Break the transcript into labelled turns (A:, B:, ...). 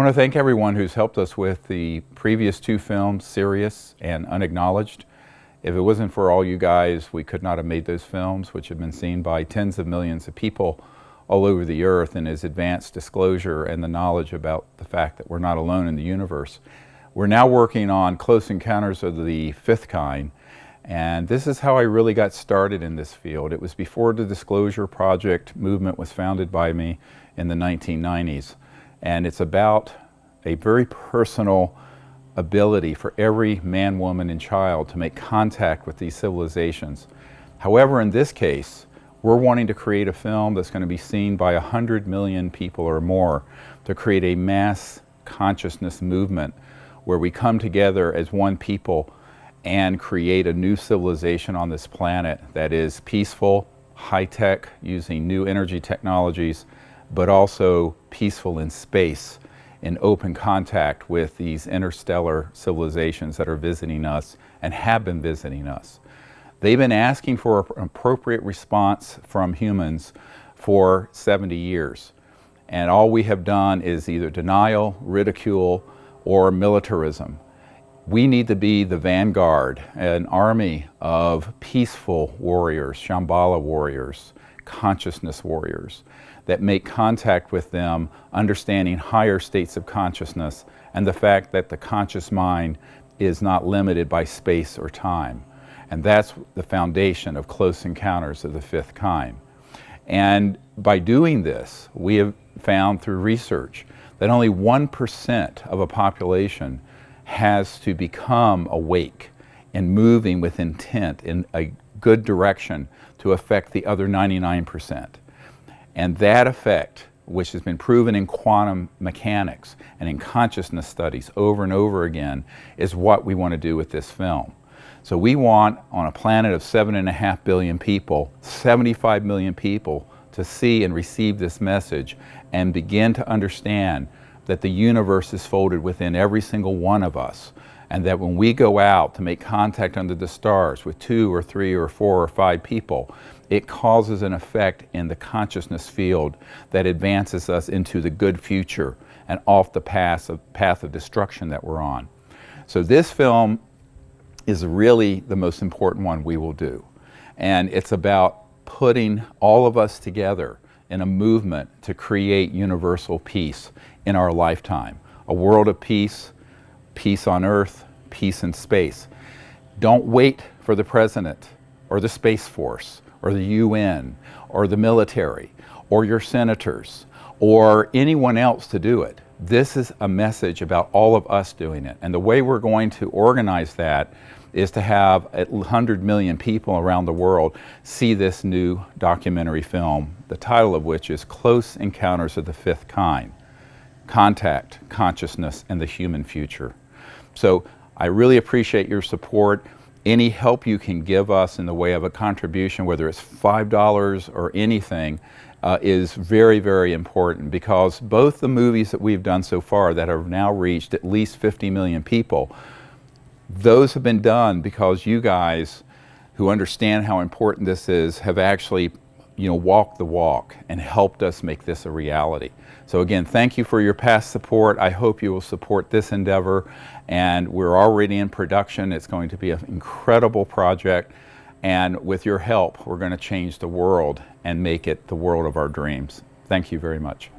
A: want to thank everyone who's helped us with the previous two films, Sirius and Unacknowledged. If it wasn't for all you guys, we could not have made those films, which have been seen by tens of millions of people all over the earth, and is advanced disclosure and the knowledge about the fact that we're not alone in the universe. We're now working on Close Encounters of the Fifth Kind, and this is how I really got started in this field. It was before the Disclosure Project movement was founded by me in the 1990s. And it's about a very personal ability for every man, woman, and child to make contact with these civilizations. However, in this case, we're wanting to create a film that's going to be seen by 100 million people or more, to create a mass consciousness movement where we come together as one people and create a new civilization on this planet that is peaceful, high-tech, using new energy technologies, but also peaceful in space, in open contact with these interstellar civilizations that are visiting us and have been visiting us. They've been asking for an appropriate response from humans for 70 years. And all we have done is either denial, ridicule, or militarism. We need to be the vanguard, an army of peaceful warriors, Shambhala warriors, consciousness warriors, that make contact with them, understanding higher states of consciousness and the fact that the conscious mind is not limited by space or time. And that's the foundation of Close Encounters of the Fifth Kind. And by doing this, we have found through research that only 1% of a population has to become awake and moving with intent in a good direction to affect the other 99%. And that effect, which has been proven in quantum mechanics and in consciousness studies over and over again, is what we want to do with this film. So we want, on a planet of 7.5 billion people, 75 million people to see and receive this message and begin to understand that the universe is folded within every single one of us, and that when we go out to make contact under the stars with 2 or 3 or 4 or 5 people, it causes an effect in the consciousness field that advances us into the good future and off the path of destruction that we're on. So this film is really the most important one we will do. And it's about putting all of us together in a movement to create universal peace in our lifetime. A world of peace, peace on Earth, peace in space. Don't wait for the President or the Space Force or the UN or the military or your senators or anyone else to do it. This is a message about all of us doing it. And the way we're going to organize that is to have 100 million people around the world see this new documentary film, the title of which is Close Encounters of the Fifth Kind: Contact, Consciousness, and the Human Future. So I really appreciate your support. Any help you can give us in the way of a contribution, whether it's $5 or anything, is very, very important, because both the movies that we've done so far that have now reached at least 50 million people, those have been done because you guys who understand how important this is have actually, walked the walk and helped us make this a reality. So again, thank you for your past support. I hope you will support this endeavor, and we're already in production. It's going to be an incredible project, and with your help, we're going to change the world and make it the world of our dreams. Thank you very much.